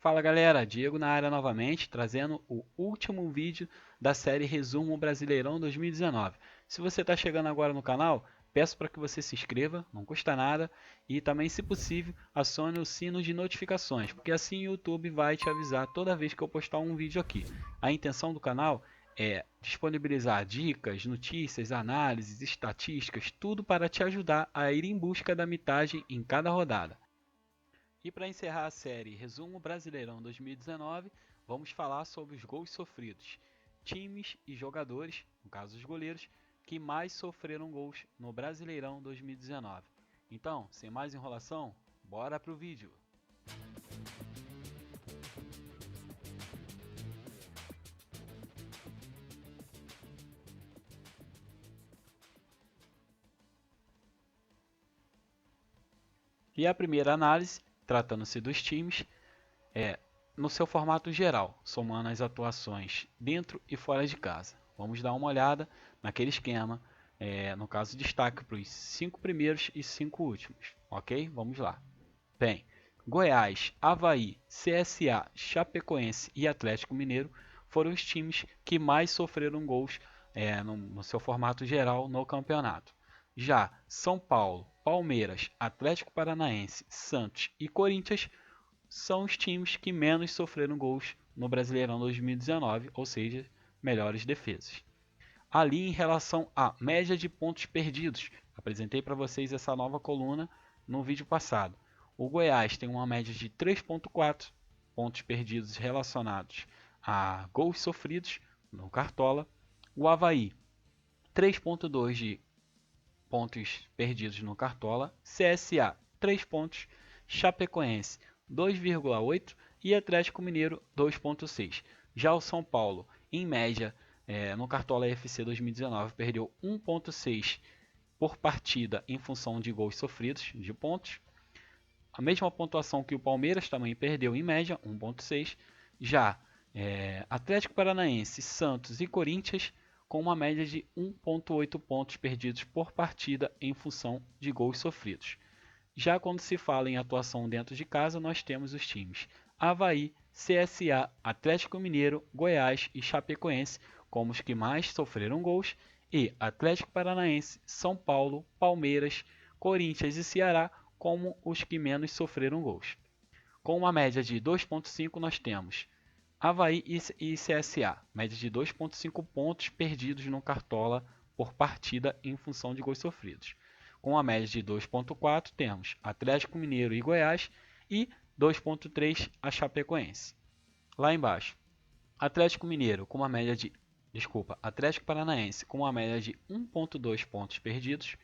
Fala galera, Diego na área novamente, trazendo o último vídeo da série Resumo Brasileirão 2019. Se você está chegando agora no canal, peço para que você se inscreva, não custa nada, e também, se possível, acione o sino de notificações, porque assim o YouTube vai te avisar toda vez que eu postar um vídeo aqui. A intenção do canal é disponibilizar dicas, notícias, análises, estatísticas, tudo para te ajudar a ir em busca da mitagem em cada rodada. E para encerrar a série Resumo Brasileirão 2019, vamos falar sobre os gols sofridos, times e jogadores, no caso os goleiros, que mais sofreram gols no Brasileirão 2019. Então, sem mais enrolação, bora pro vídeo! E a primeira análise, tratando-se dos times, é no seu formato geral, somando as atuações dentro e fora de casa. Vamos dar uma olhada naquele esquema, no caso destaque para os 5 primeiros e 5 últimos, ok? Vamos lá. Bem, Goiás, Avaí, CSA, Chapecoense e Atlético Mineiro foram os times que mais sofreram gols no seu formato geral no campeonato. Já São Paulo, Palmeiras, Atlético Paranaense, Santos e Corinthians são os times que menos sofreram gols no Brasileirão 2019, ou seja, melhores defesas. Ali, em relação à média de pontos perdidos, apresentei para vocês essa nova coluna no vídeo passado. O Goiás tem uma média de 3,4 pontos perdidos relacionados a gols sofridos no Cartola. O Avaí, 3,2 de pontos perdidos no Cartola. CSA, 3 pontos. Chapecoense, 2,8 e Atlético Mineiro 2,6. Já o São Paulo, em média, no Cartola FC 2019, perdeu 1,6 por partida em função de gols sofridos, de pontos. A mesma pontuação que o Palmeiras também perdeu em média, 1,6. Já Atlético Paranaense, Santos e Corinthians com uma média de 1,8 pontos perdidos por partida em função de gols sofridos. Já quando se fala em atuação dentro de casa, nós temos os times Avaí, CSA, Atlético Mineiro, Goiás e Chapecoense como os que mais sofreram gols e Atlético Paranaense, São Paulo, Palmeiras, Corinthians e Ceará como os que menos sofreram gols. Com uma média de 2,5 nós temos Avaí e CSA, média de 2,5 pontos perdidos no Cartola por partida em função de gols sofridos. Com a média de 2,4 temos Atlético Mineiro e Goiás e 2,3 a Chapecoense. Lá embaixo, Atlético Mineiro com uma média de Atlético Paranaense com uma média de 1,2 pontos perdidos.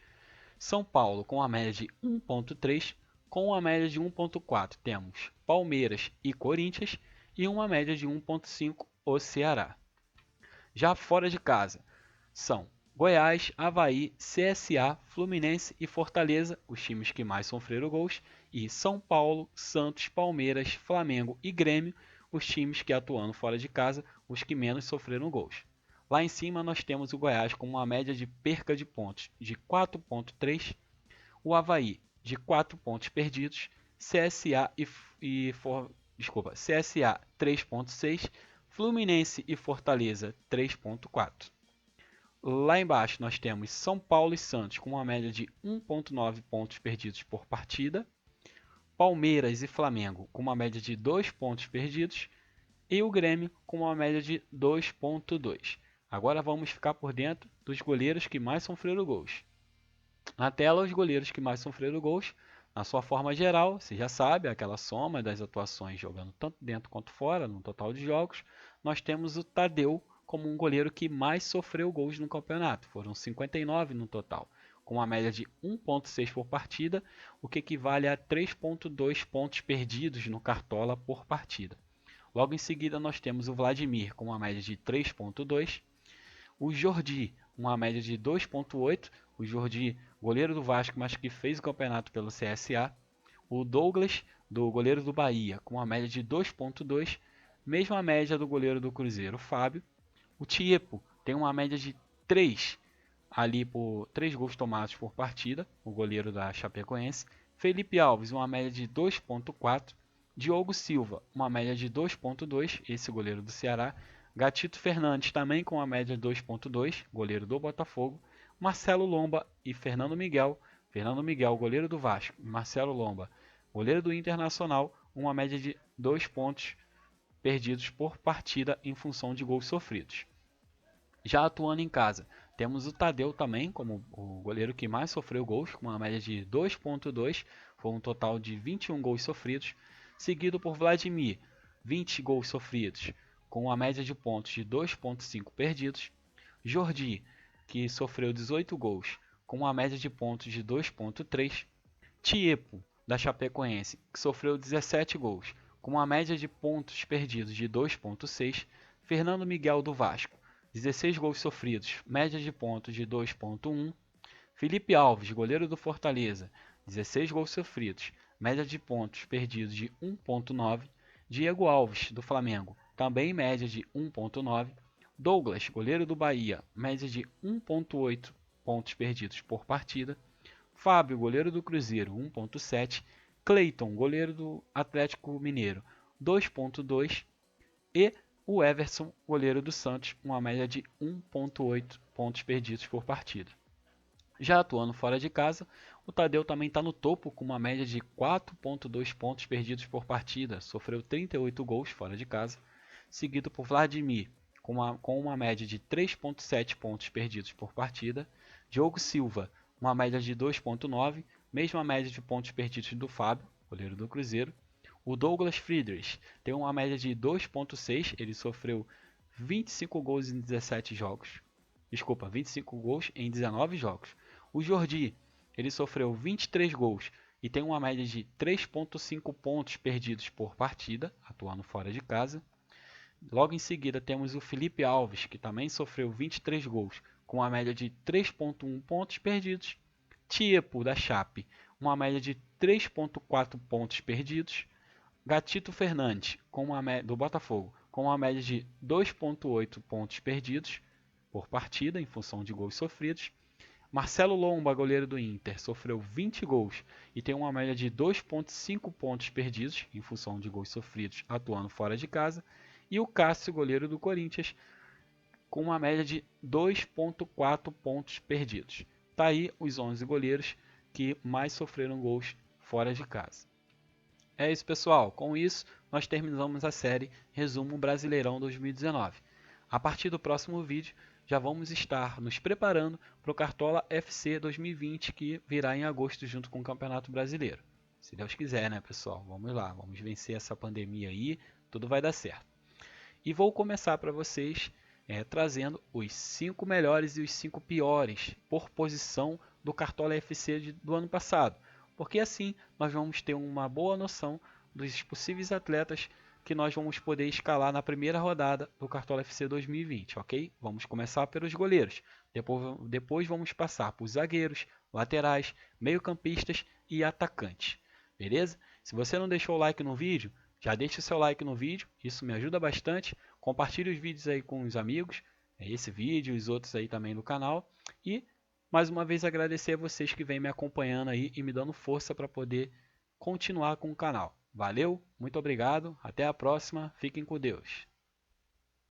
São Paulo com a média de 1,3, com a média de 1,4 temos Palmeiras e Corinthians e uma média de 1,5 o Ceará. Já fora de casa são Goiás, Avaí, CSA, Fluminense e Fortaleza, os times que mais sofreram gols, e São Paulo, Santos, Palmeiras, Flamengo e Grêmio, os times que atuando fora de casa, os que menos sofreram gols. Lá em cima nós temos o Goiás com uma média de perca de pontos de 4,3, o Avaí de 4 pontos perdidos, CSA 3,6, Fluminense e Fortaleza 3,4. Lá embaixo nós temos São Paulo e Santos com uma média de 1,9 pontos perdidos por partida, Palmeiras e Flamengo com uma média de 2 pontos perdidos e o Grêmio com uma média de 2,2. Agora vamos ficar por dentro dos goleiros que mais sofreram gols. Na tela, os goleiros que mais sofreram gols, na sua forma geral, você já sabe, aquela soma das atuações jogando tanto dentro quanto fora, no total de jogos, nós temos o Tadeu como um goleiro que mais sofreu gols no campeonato, foram 59 no total, com uma média de 1,6 por partida, o que equivale a 3,2 pontos perdidos no Cartola por partida. Logo em seguida nós temos o Vladimir com uma média de 3,2, o Jordi, uma média de 2,8. O Jordi, goleiro do Vasco, mas que fez o campeonato pelo CSA. O Douglas, do goleiro do Bahia, com uma média de 2,2. Mesma média do goleiro do Cruzeiro, o Fábio. O Tiepo tem uma média de 3, ali por 3 gols tomados por partida, o goleiro da Chapecoense. Felipe Alves, uma média de 2,4. Diogo Silva, uma média de 2.2, esse goleiro do Ceará. Gatito Fernandes, também com uma média de 2.2, goleiro do Botafogo. Marcelo Lomba e Fernando Miguel. Fernando Miguel, goleiro do Vasco. Marcelo Lomba, goleiro do Internacional, uma média de 2 pontos perdidos por partida em função de gols sofridos. Já atuando em casa, temos o Tadeu também como o goleiro que mais sofreu gols, com uma média de 2.2, foi um total de 21 gols sofridos, seguido por Vladimir, 20 gols sofridos, com uma média de pontos de 2.5 perdidos. Jordi, que sofreu 18 gols, com uma média de pontos de 2.3. Tiepo, da Chapecoense, que sofreu 17 gols, com uma média de pontos perdidos de 2.6. Fernando Miguel, do Vasco, 16 gols sofridos, média de pontos de 2.1. Felipe Alves, goleiro do Fortaleza, 16 gols sofridos, média de pontos perdidos de 1.9. Diego Alves, do Flamengo, também média de 1.9. Douglas, goleiro do Bahia, média de 1.8 pontos perdidos por partida. Fábio, goleiro do Cruzeiro, 1.7. Cleiton, goleiro do Atlético Mineiro, 2.2. E o Everson, goleiro do Santos, uma média de 1.8 pontos perdidos por partida. Já atuando fora de casa, o Tadeu também está no topo com uma média de 4.2 pontos perdidos por partida, sofreu 38 gols fora de casa, seguido por Vladimir, com uma média de 3.7 pontos perdidos por partida. Diogo Silva, uma média de 2.9, mesma média de pontos perdidos do Fábio, goleiro do Cruzeiro. O Douglas Friedrich tem uma média de 2.6, ele sofreu 25 gols em 17 jogos. Desculpa, 25 gols em 19 jogos. O Jordi, ele sofreu 23 gols e tem uma média de 3.5 pontos perdidos por partida, atuando fora de casa. Logo em seguida temos o Felipe Alves, que também sofreu 23 gols, com uma média de 3.1 pontos perdidos. Tiepo, da Chape, uma média de 3.4 pontos perdidos. Gatito Fernandes, do Botafogo, com uma média de 2.8 pontos perdidos por partida, em função de gols sofridos. Marcelo Lomba, goleiro do Inter, sofreu 20 gols e tem uma média de 2.5 pontos perdidos, em função de gols sofridos, atuando fora de casa. E o Cássio, goleiro do Corinthians, com uma média de 2.4 pontos perdidos. Tá aí os 11 goleiros que mais sofreram gols fora de casa. É isso, pessoal. Com isso, nós terminamos a série Resumo Brasileirão 2019. A partir do próximo vídeo, já vamos estar nos preparando para o Cartola FC 2020, que virá em agosto junto com o Campeonato Brasileiro. Se Deus quiser, né, pessoal? Vamos lá, vamos vencer essa pandemia aí, tudo vai dar certo. E vou começar para vocês trazendo os 5 melhores e os 5 piores por posição do Cartola FC do ano passado, porque assim nós vamos ter uma boa noção dos possíveis atletas que nós vamos poder escalar na primeira rodada do Cartola FC 2020, ok? Vamos começar pelos goleiros, depois vamos passar por zagueiros, laterais, meio-campistas e atacantes, beleza? Se você não deixou o like no vídeo, já deixa o seu like no vídeo, isso me ajuda bastante. Compartilhe os vídeos aí com os amigos, esse vídeo e os outros aí também no canal. E mais uma vez agradecer a vocês que vêm me acompanhando aí e me dando força para poder continuar com o canal. Valeu, muito obrigado, até a próxima, fiquem com Deus.